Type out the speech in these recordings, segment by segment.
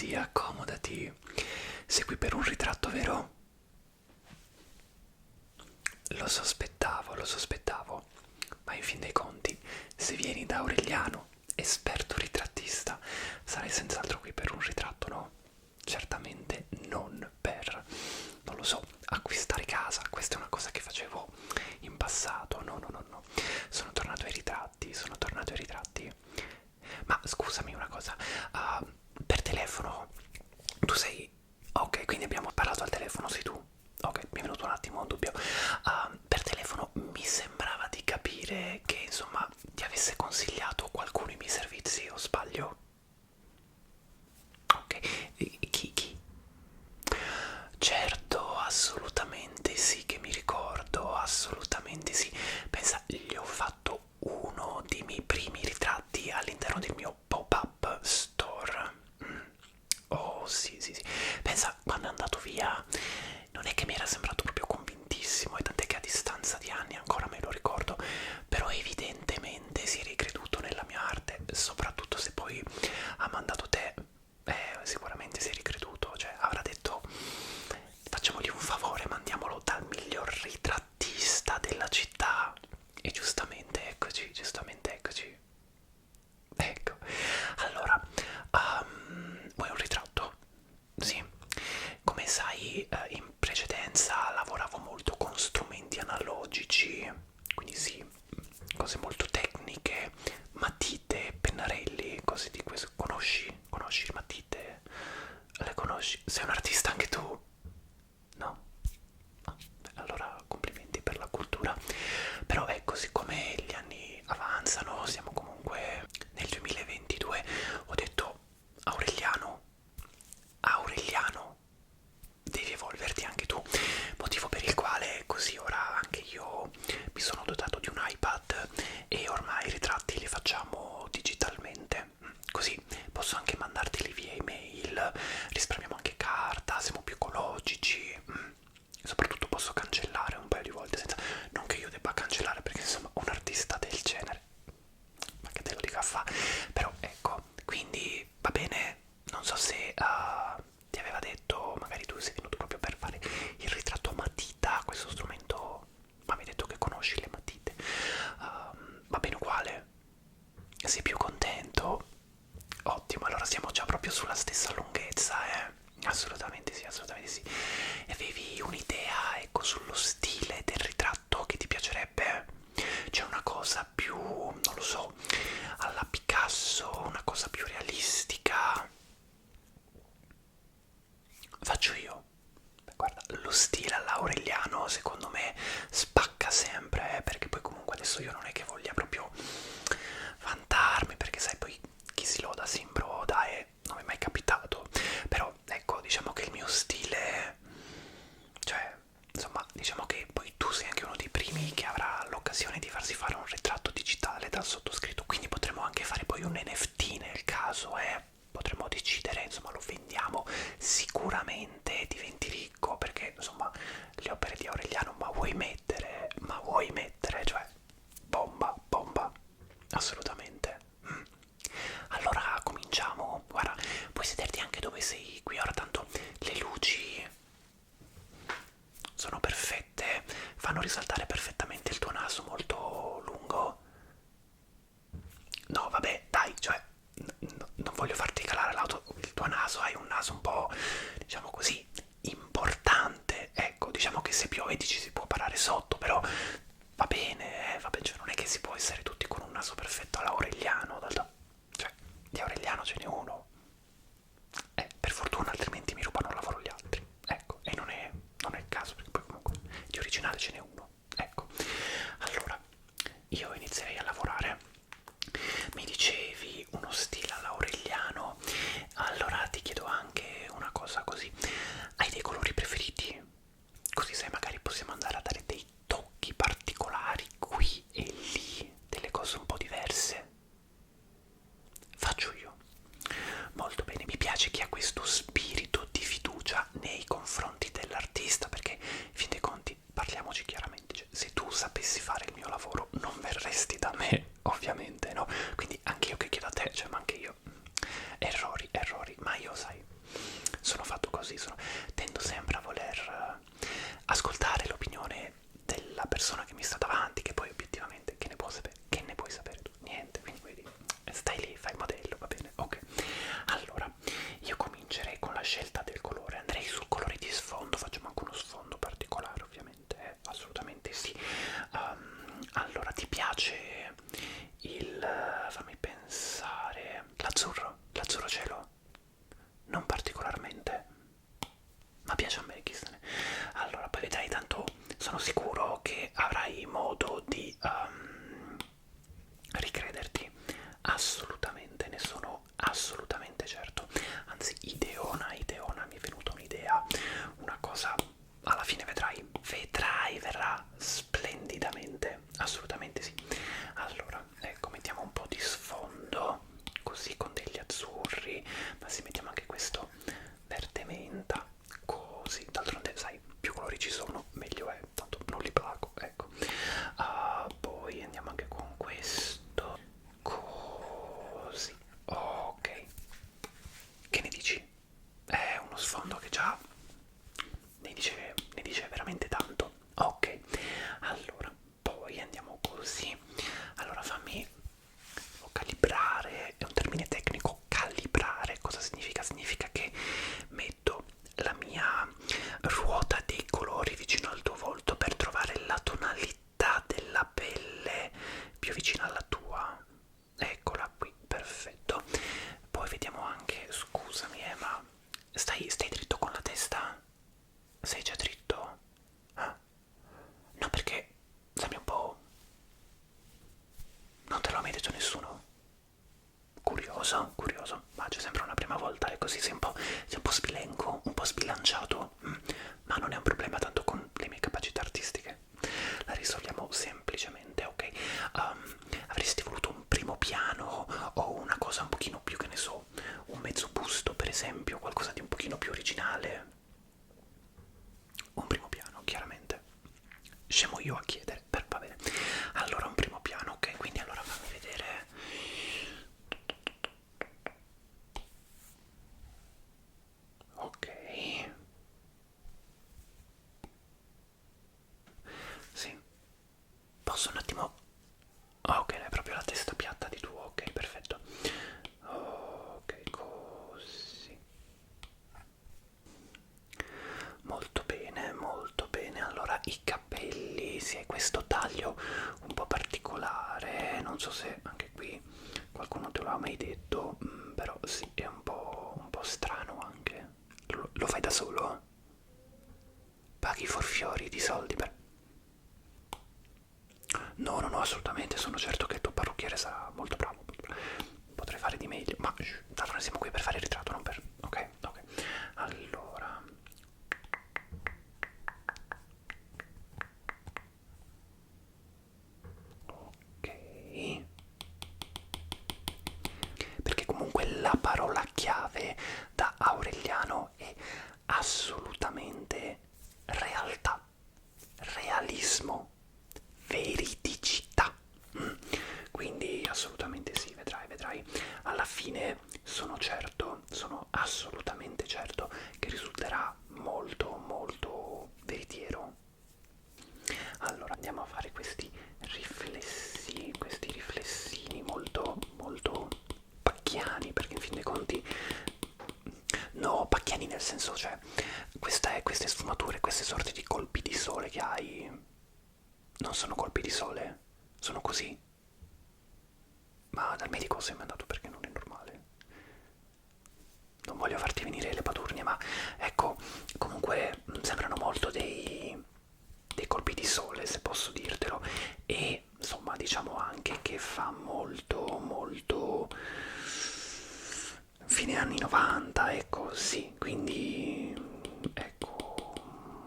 accomodati, accomodati. Sei qui per un ritratto, vero? Lo sospettavo, ma in fin dei conti, se vieni da Aureliano, esperto ritrattista, sarai senz'altro qui per un ritratto, no? Certamente non per, non lo so, acquistare casa. Questa è una cosa che facevo in passato. No, no, no, no. Sono tornato ai ritratti, sono tornato ai ritratti. Ma scusami una cosa, per telefono tu sei... Ok, quindi abbiamo parlato al telefono, sei tu? Ok, mi è venuto un attimo un dubbio. Per telefono mi sembrava di capire che, insomma, ti avesse consigliato qualcuno i miei servizi, o sbaglio? Ok, chi? Certo, assolutamente sì, che mi ricordo, assolutamente sì. Pensa, gli ho fatto uno dei miei primi ritratti all'interno del mio pop-up store. Oh, sì, sì, sì. Pensa, quando è andato via, non è che mi era sembrato proprio convintissimo, e tant'è che a distanza di anni ancora me lo ricordo, però evidentemente si è ricreduto nella mia arte, soprattutto se poi ha mandato te, sicuramente si è ricreduto, cioè avrà detto facciamogli un favore, mandiamolo dal miglior ritrattista della città. E giustamente eccoci. Ecco, allora, vuoi un ritratto? Sì, come sai, in precedenza lavoravo molto con strumenti analogici, quindi sì, cose molto tecniche, matite, pennarelli, cose di questo. Conosci le matite? Le conosci? Sei un artista anche tu? No? Ah, beh, allora complimenti per la cultura. Però ecco, siccome gli anni avanzano, siamo comunque nel 2022, ho detto Aureliano, Aureliano, devi evolverti anche tu, motivo per il quale così ora anche io mi sono dotato di un iPad e ormai i ritratti li facciamo digitalmente, così posso anche mandarteli via email, risparmiamo anche carta, siamo più ecologici, soprattutto posso cancellare un paio di volte senza, non che io debba cancellare perché insomma un artista del genere, ma che te lo dica a fa, però ecco, quindi va bene, non so se ti aveva detto, magari tu sei venuto proprio per fare il ritratto a matita, questo strumento, ma mi hai detto che conosci le matite, va bene uguale, sei più contento? Ottimo, allora siamo già proprio sulla stessa lunghezza, eh? Assolutamente sì, assolutamente sì. E avevi un'idea, ecco, sullo stile del ritratto che ti piacerebbe? C'è una cosa più, non lo so, alla Picasso, una cosa più realistica? Faccio io. Beh, guarda, lo stile all'Aureliano secondo me spacca sempre, perché poi comunque adesso io non è che voglia proprio vantarmi, perché sai poi chi si loda si imbroda e non mi è mai capitato, però ecco, diciamo che curioso, ma c'è sempre una prima volta, è così, sei un po' sbilenco, un po' sbilanciato, ma non è un problema, tanto con le mie capacità artistiche la risolviamo semplicemente, ok? Avresti voluto un primo piano o una cosa un pochino più, che ne so, un mezzo busto per esempio, qualcosa di un pochino più originale? Un primo piano, chiaramente. Scemo io a chiedere, va bene. Allora un primo piano, ok, quindi allora fammi vedere. Ok. Sì. Posso un attimo... Ok, è proprio la testa piatta di tuo, ok, perfetto. Ok, così. Molto bene, molto bene. Allora i capelli, si hai questo taglio un po' particolare, non so se anche qui qualcuno te l'ha mai detto, però sì, è un po' strano anche. Lo fai da solo? Paghi forfiori di soldi per... No, no, no, assolutamente, sono certo che il tuo parrucchiere sarà molto bravo. Potrei fare di meglio, ma tanto noi siamo qui per fare il ritratto, non per... Ok, ok. Allora... Ok. Perché comunque la parola chiave da Aureliano è assolutamente realtà, realismo, veridicità. Quindi assolutamente sì, vedrai, vedrai. Alla fine sono certo, sono assolutamente certo che risulterà molto, molto veritiero. Allora andiamo a fare questi riflessini molto, molto pacchiani, perché in fin dei conti... No, pacchiani nel senso, cioè, queste sfumature, queste sorte di colpi di sole che hai, non sono colpi di sole, sono così. Ma dal medico sei mandato perché non è normale. Non voglio farti venire le paturnie, ma ecco, comunque sembrano molto dei colpi di sole, se posso dirtelo, e insomma diciamo anche che fa molto, molto fine anni 90, ecco, sì, quindi ecco,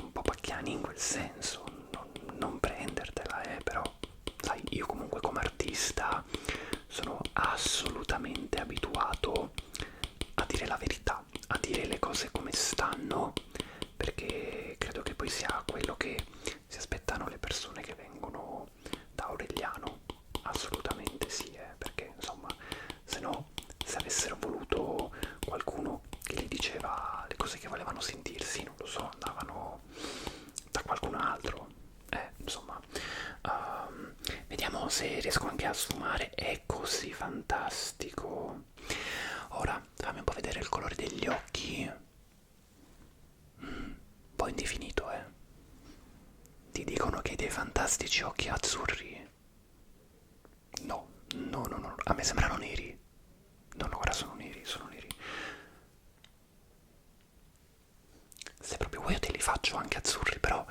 un po' pacchiani in quel senso, non prendertela, però sai, io comunque come artista sono assolutamente abituato a dire la verità, a dire le cose come stanno, perché credo che poi sia quello che si aspettano le persone che vengono da Aureliano. Assolutamente sì, perché insomma, se no, se avessero voluto qualcuno che gli diceva le cose che volevano sentirsi, non lo so, andavano da qualcun altro. Insomma, vediamo se riesco anche a sfumare. È così fantastico. Ora fammi un po' vedere il colore degli occhi. Un po' indefinito, eh. Ti dicono che hai dei fantastici occhi azzurri. No, no, no, no, a me sembrano neri. No, no, ora sono neri, sono neri. Se proprio vuoi io te li faccio anche azzurri, però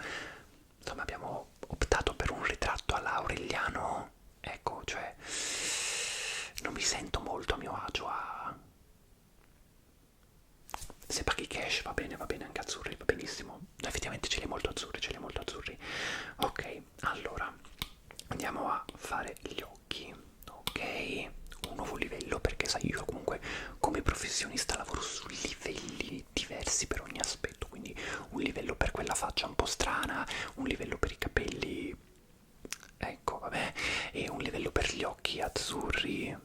insomma abbiamo optato per un ritratto all'Aureliano, ecco, cioè non mi sento molto a mio agio a... Se paghi cash va bene anche azzurri, va benissimo. Effettivamente ce li hai molto azzurri, ce li hai molto azzurri. Ok, allora andiamo a fare gli occhi, ok? Un nuovo livello, perché sai, io comunque come professionista lavoro su livelli diversi per ogni aspetto, quindi un livello per quella faccia un po' strana, un livello per i capelli, ecco, vabbè, e un livello per gli occhi azzurri,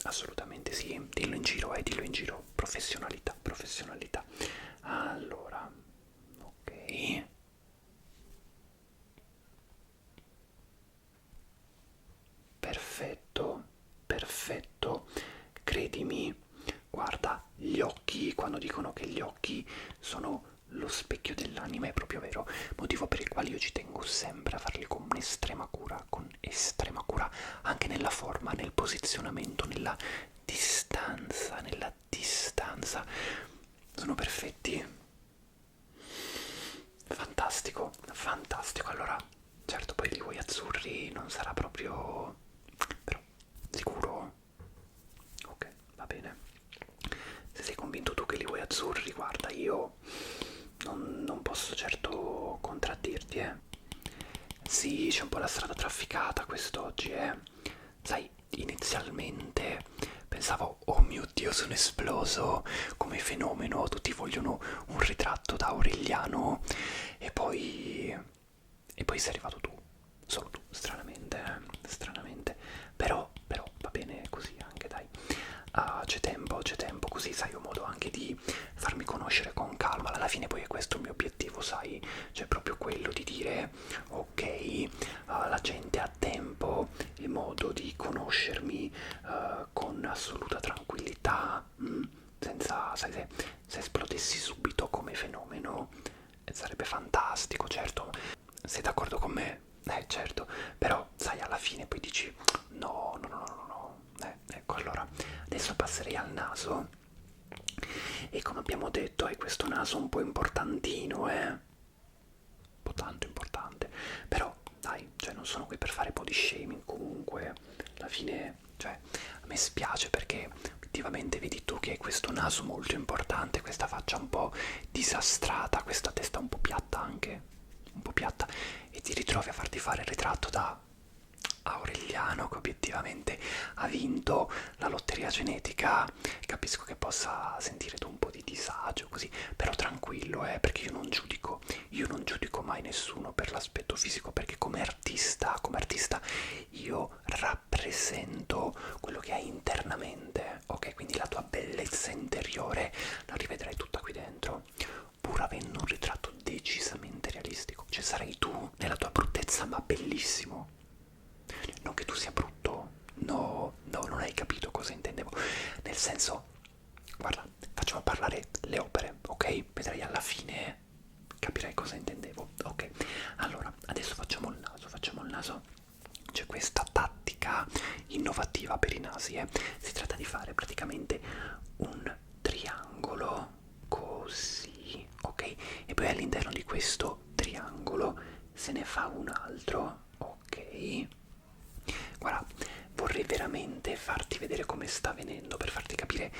assolutamente sì, dillo in giro, professionalità, professionalità. Allora, ok. Perfetto, perfetto, credimi, guarda, gli occhi, quando dicono che gli occhi sono lo specchio dell'anima, è proprio vero, motivo per il quale io ci tengo sempre a farli con estrema cura, anche nella forma, nel posizionamento, nella distanza, sono perfetti. Fantastico, fantastico. Allora, certo, poi li vuoi azzurri, non sarà proprio... però, sicuro? Ok, va bene. Sì, c'è un po' la strada trafficata quest'oggi, eh. Sai, inizialmente pensavo, oh mio Dio, sono esploso come fenomeno, tutti vogliono un ritratto da Aureliano e poi... E poi sei arrivato tu, solo tu, stranamente, stranamente. Però va bene così anche, dai. Ah, c'è tempo, così sai, ho modo anche di farmi conoscere con calma. Alla fine poi è questo il mio obiettivo, sai? Cioè proprio quello di dire, ok, la gente ha tempo e modo di conoscermi con assoluta tranquillità, senza, sai, se esplodessi subito come fenomeno sarebbe fantastico, certo. Sei d'accordo con me? Certo, però sai, alla fine poi dici no, no, no, no, no, no. Ecco, allora adesso passerei al naso e come abbiamo detto hai questo naso un po' importantino, un po' tanto importante, però dai, cioè non sono qui per fare body shaming, comunque alla fine, cioè a me spiace perché effettivamente vedi tu che hai questo naso molto importante, questa faccia un po' disastrata, questa testa un po' piatta anche, un po' piatta, e ti ritrovi a farti fare il ritratto da Aureliano che obiettivamente ha vinto la lotteria genetica. Capisco che possa sentire tu un po' di disagio così, però tranquillo, perché io non giudico mai nessuno per l'aspetto fisico, perché come artista io rappresento quello che hai internamente, ok? Quindi la tua bellezza interiore la rivedrai tutta qui dentro, pur avendo un ritratto decisamente realistico. Cioè sarai tu nella tua bruttezza, ma bellissimo. Non che tu sia brutto, no, no, non hai capito cosa intendevo. Nel senso, guarda, facciamo parlare le opere, ok? Vedrai alla fine, capirai cosa intendevo. Ok, allora, adesso facciamo il naso, facciamo il naso. C'è questa tattica innovativa per i nasi, eh. Si tratta di fare praticamente un triangolo così, ok? E poi all'interno di questo triangolo se ne fa un altro, ok? Guarda, vorrei veramente farti vedere come sta venendo per farti capire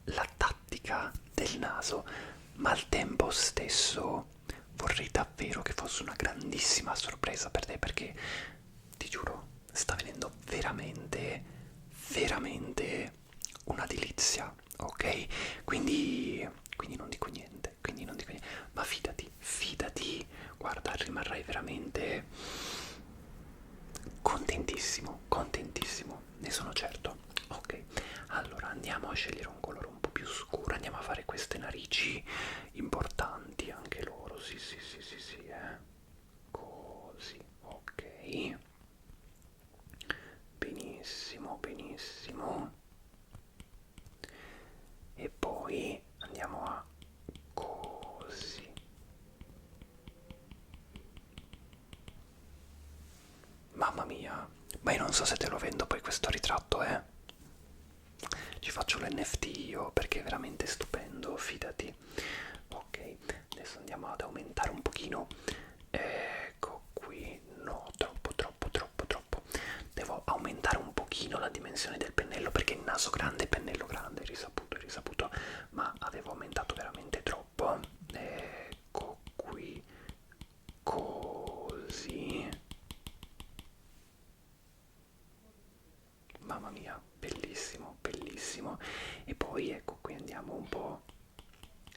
la tattica del naso, ma al tempo stesso vorrei davvero che fosse una grandissima sorpresa per te perché ti giuro, sta venendo veramente, veramente una delizia, ok? Quindi non dico niente, quindi non dico niente, ma fidati, fidati, guarda, rimarrai veramente contentissimo, contentissimo, ne sono certo. Ok, allora andiamo a scegliere un colore un po' più scuro, andiamo a fare queste narici importanti anche loro, sì sì sì sì sì, così, ok, benissimo, benissimo, e poi andiamo a così. Mamma mia, ma io non so se te lo vendo poi questo ritratto, ci faccio l'NFT io perché è veramente stupendo, fidati. Ok, adesso andiamo ad aumentare un pochino. Ecco qui, no, troppo, troppo, troppo, troppo. Devo aumentare un pochino la dimensione del pennello perché il naso grande, pennello grande, risaputo, ma avevo aumentato veramente troppo. Ecco qui, così. Mamma mia, bellissimo, bellissimo. E poi ecco qui andiamo un po'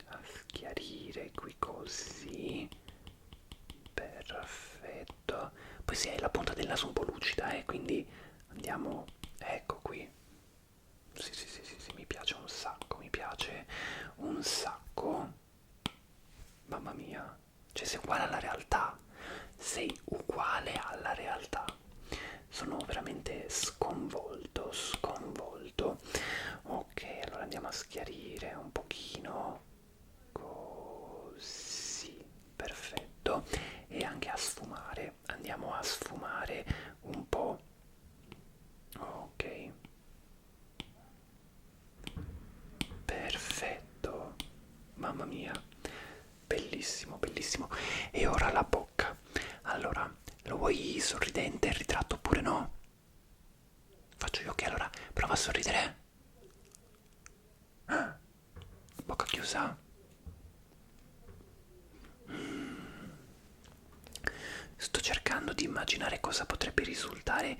a schiarire qui così. Perfetto. Poi si hai la punta del naso un po' lucida, quindi andiamo, ecco qui. Sì, sì, sì, sì, sì, mi piace un sacco, mi piace un sacco. Mamma mia, cioè sei uguale alla realtà, sei uguale alla realtà. Sono veramente sconvolto, sconvolto. Ok, allora andiamo a schiarire un pochino. Così, perfetto. E anche a sfumare. Andiamo a sfumare un po'. Ok. Perfetto. Mamma mia. Bellissimo, bellissimo. E ora la bocca. Allora, lo vuoi sorridente il ritratto oppure no? Faccio io, ok, allora prova a sorridere. Bocca chiusa. sto cercando di immaginare cosa potrebbe risultare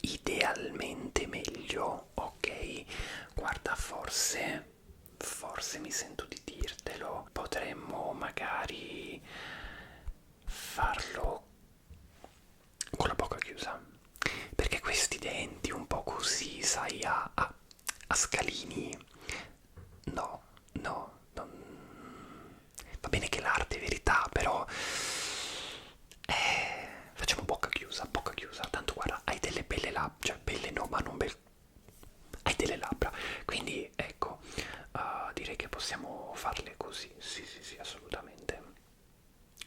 idealmente meglio, ok? Guarda, forse mi sento di dirtelo, potremmo magari farlo con la bocca chiusa, perché questi denti un po' così, sai, a scalini, no, no, va bene che l'arte è verità, però facciamo bocca chiusa, tanto guarda, hai delle belle labbra, cioè belle no, ma non belle, hai delle labbra, quindi ecco, direi che possiamo farle così, sì sì sì, assolutamente.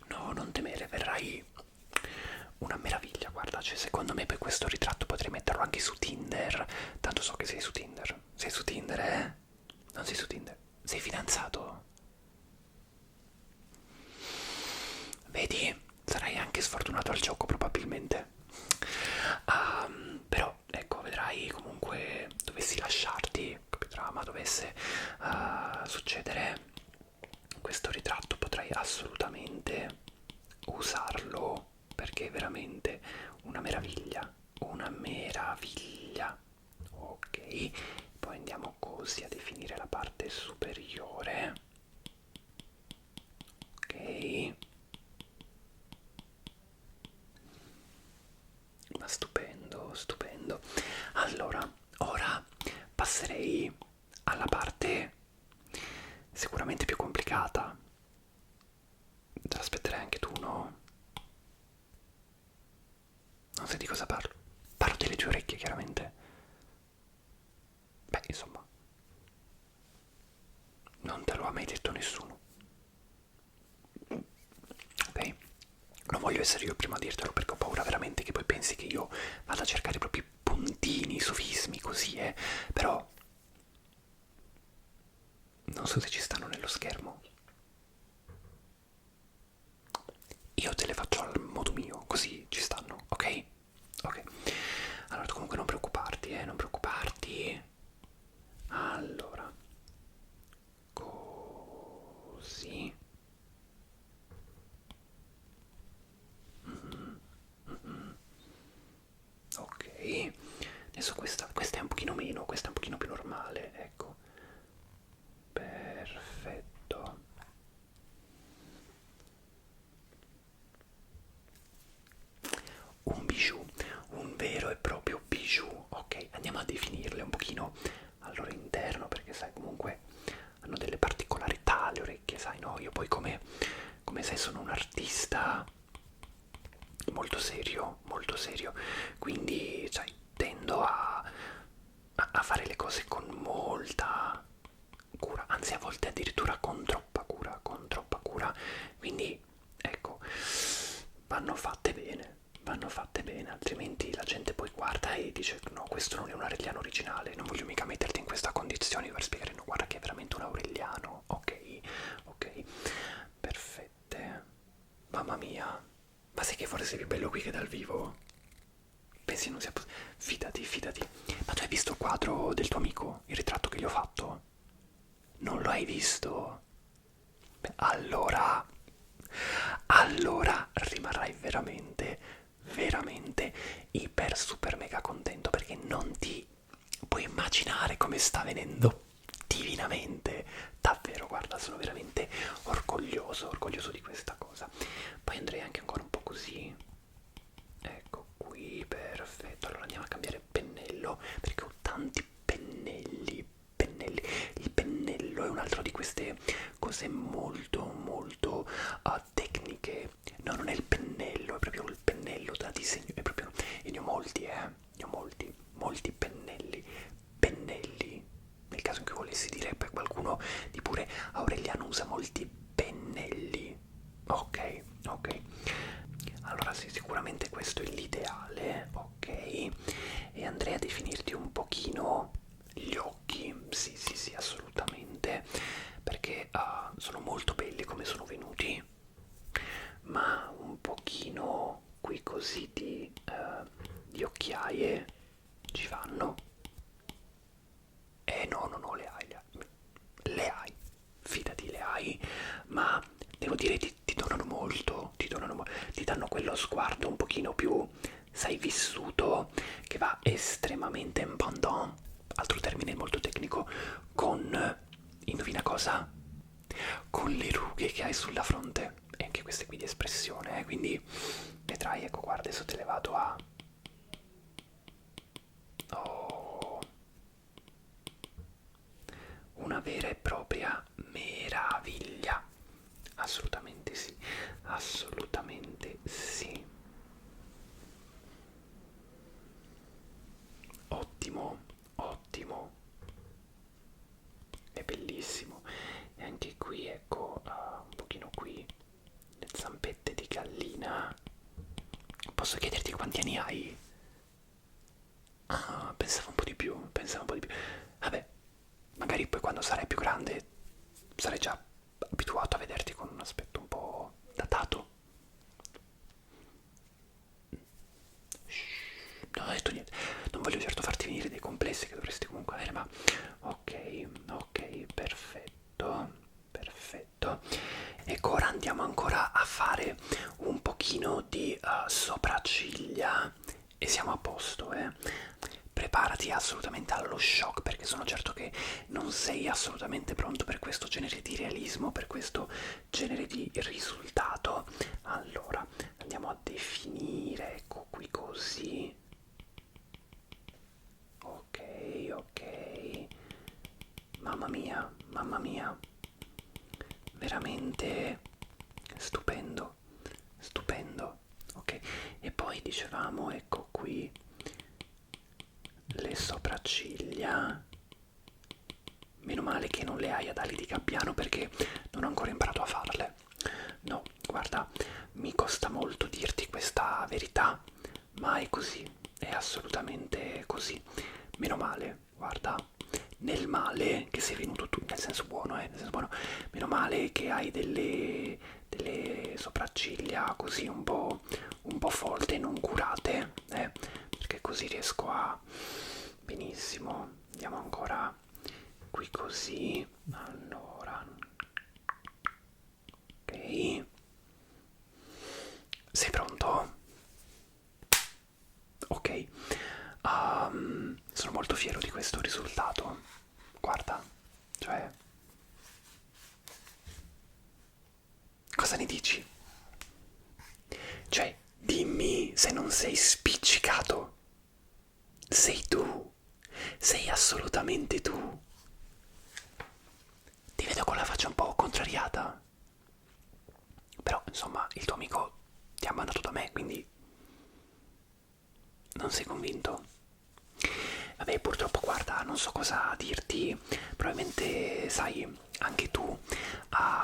No, non temere, verrai una meraviglia, guarda, cioè secondo me poi questo ritratto potrei metterlo anche su Tinder, tanto so che sei su Tinder. Sei su Tinder, eh? Non sei su Tinder? Sei fidanzato? Vedi? Sarai anche sfortunato al gioco probabilmente. Però ecco, vedrai comunque dovessi lasciarti, capiterà, ma dovesse succedere questo ritratto potrai assolutamente usarlo perché è veramente una meraviglia, una meraviglia. Ok, poi andiamo così a definire la parte superiore. Ok, ma stupendo, stupendo. Allora, ora passerei alla parte sicuramente più complicata. Te l'aspetterai anche tu, no? Non sai di cosa parlo? Parlo delle tue orecchie, chiaramente. Beh, insomma, non te lo ha mai detto nessuno. Ok? Non voglio essere io il primo a dirtelo perché ho paura veramente che poi pensi che io vada a cercare proprio i puntini, i sofismi, così, Però non so se ci stanno nello schermo. Io te le faccio al modo mio, così ci stanno, ok? Ok. Allora, tu comunque non preoccuparti, non preoccuparti. Allora, così. Ok. Adesso questa è un pochino meno, questa è un pochino più normale, ecco. Perfetto. Un bijou, un vero e proprio bijou. Ok, andiamo a definirle un pochino al loro interno perché sai comunque hanno delle particolarità le orecchie, sai, no? Io poi come sai sono un artista molto serio, quindi sai, tendo a fare le cose con molta cura, anzi a volte addirittura con troppa cura, quindi ecco, vanno fatte bene, altrimenti la gente poi guarda e dice no, questo non è un Aureliano originale, non voglio mica metterti in questa condizione per spiegare, no, guarda che è veramente un Aureliano, ok, ok, perfette, mamma mia, ma sai che forse sei più bello qui che dal vivo? Pensi non sia possibile? Fidati, fidati. Ma tu hai visto il quadro del tuo amico? Il ritratto che gli ho fatto? Non lo hai visto? Beh, allora rimarrai veramente iper super mega contento perché non ti puoi immaginare come sta venendo divinamente. Davvero, guarda, sono veramente orgoglioso di questa cosa. Poi andrei anche ancora un po' così. Ecco qui, perfetto. Allora andiamo a cambiare pennello perché ho tanti pennelli. Il pennello è un altro di queste cose molto tecniche. No, non è il pennello, è proprio il pennello da disegno, è proprio, e ne ho molti, ne ho molti pennelli. Nel caso in cui volessi dire per qualcuno di pure Aureliano usa molti pennelli. Ok, ok. Allora sì, sicuramente questo è l'ideale, ok? E andrei a definirti un pochino gli occhi, sì sì sì, assolutamente, perché sono molto belli come sono venuti, ma un pochino qui così di occhiaie ci vanno. No, no, no, le hai, fidati, le hai, ma devo dire ti donano molto, ti danno quello sguardo un pochino più, sai, vissuto, che va estremamente en pendant, altro termine molto tecnico, con, indovina cosa? Con le rughe che hai sulla fronte. E anche queste qui di espressione, quindi vedrai, ecco, guarda, adesso te le vado a... Oh, una vera e propria meraviglia. Assolutamente sì, assolutamente sì. Ottimo, ottimo, è bellissimo. E anche qui, ecco, un pochino qui, le zampette di gallina. Posso chiederti quanti anni hai? Ah, pensavo un po' di più, pensavo un po' di più. Vabbè, magari poi quando sarai più grande sarai già abituato a vederti con un aspetto un po' datato. Shh, non ho detto niente, non voglio certo farti venire dei complessi che dovresti comunque avere, ma ok, ok, perfetto, perfetto. Ecco, ora andiamo ancora a fare un pochino di sopracciglia e siamo a posto, eh. Preparati assolutamente allo shock perché sono certo che non sei assolutamente pronto per questo genere di realismo, per questo genere di risultato. Allora, andiamo a definire, ecco qui così. Ok, ok. Mamma mia, veramente stupendo, stupendo. Ok, e poi dicevamo, ecco qui, le sopracciglia. Meno male che non le hai ad ali di gabbiano perché non ho ancora imparato a farle. No, guarda, mi costa molto dirti questa verità, ma è così, è assolutamente così. Meno male, guarda, nel male che sei venuto tu, nel senso buono, nel senso buono, meno male che hai delle sopracciglia così un po' folte e non curate, perché così riesco a... Benissimo, andiamo ancora qui così, allora, ok, sei pronto? Ok, sono molto fiero di questo risultato, guarda, cioè, cosa ne dici? Cioè, dimmi se non sei spiccicato, sei tu, sei assolutamente tu. Ti vedo con la faccia un po' contrariata, però insomma il tuo amico ti ha mandato da me, quindi non sei convinto? Vabbè, purtroppo guarda, non so cosa dirti, probabilmente sai, anche tu,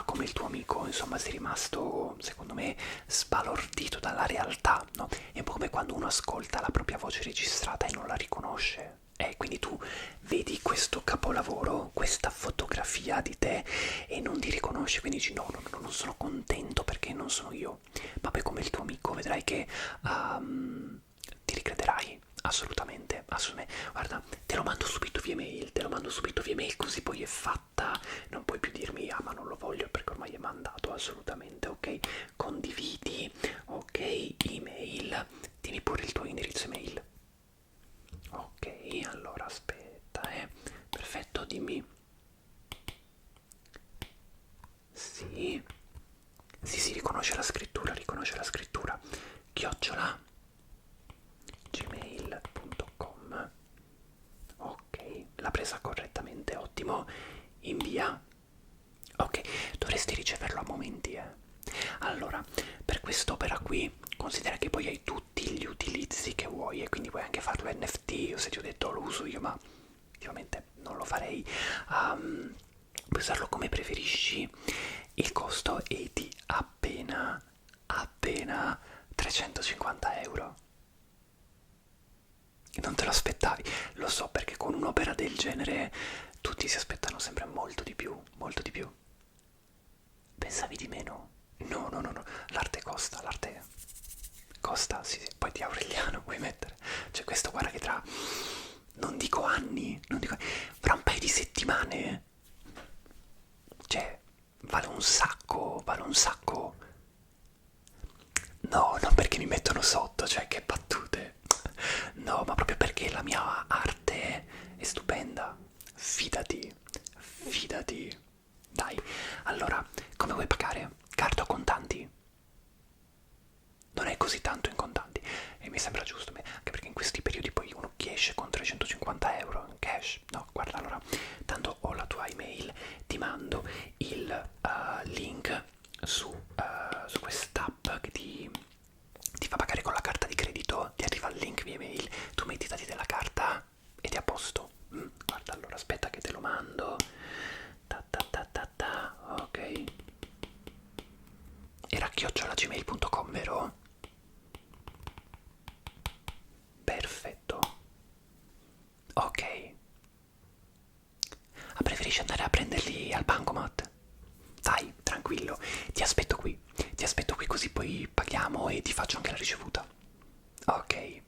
come il tuo amico, insomma, sei rimasto, secondo me, sbalordito dalla realtà, no? È un po' come quando uno ascolta la propria voce registrata e non la riconosce. Quindi tu vedi questo capolavoro, questa fotografia di te e non ti riconosci, quindi dici no, no, no, non sono contento perché non sono io. Ma poi come il tuo amico vedrai che ti ricrederai, assolutamente, assolutamente. Guarda, te lo mando subito via mail, te lo mando subito via mail così poi è fatta, non puoi più dirmi ah ma non lo voglio perché ormai è mandato, assolutamente, ok? Condividi, ok, email, dimmi pure il tuo indirizzo email. Ok, allora aspetta, perfetto, dimmi. Sì, sì, sì, riconosce la scrittura, chiocciola, gmail.com. Ok, l'ha presa correttamente, ottimo, invia. Ok, dovresti riceverlo a momenti, Allora, per quest'opera qui, considera che poi hai tutti gli utilizzi che vuoi e quindi puoi anche farlo NFT, o se ti ho detto lo uso io, ma ovviamente non lo farei. Puoi usarlo come preferisci. Il costo è di appena 350 euro. Non te lo aspettavi, lo so perché con un'opera del genere tutti si aspettano sempre molto di più, molto di più. Pensavi di meno? No, no, no, no, l'arte costa, sì, sì, poi di Aureliano vuoi mettere. Cioè questo guarda che tra, non dico anni, non dico, fra un paio di settimane, cioè vale un sacco, vale un sacco. No, non perché mi mettono sotto, cioè che battute. No, ma proprio perché la mia arte è stupenda. Fidati, fidati. Dai, allora, come vuoi pagare? Carta o contanti? Non è così tanto in contanti e mi sembra giusto, anche perché in questi periodi poi uno che esce con 350 euro in cash. No, guarda, allora, tanto ho la tua email, ti mando il link su quest'app che ti fa pagare con la carta di credito, ti arriva il link via email, tu metti i dati della carta ed è a posto. Guarda, allora aspetta che te lo mando. Ta ta ta ta ta, ok. Era @gmail.com, vero? Perfetto. Ok. Ah, preferisci andare a prenderli al bancomat? Dai, tranquillo, ti aspetto qui così poi paghiamo e ti faccio anche la ricevuta. Ok,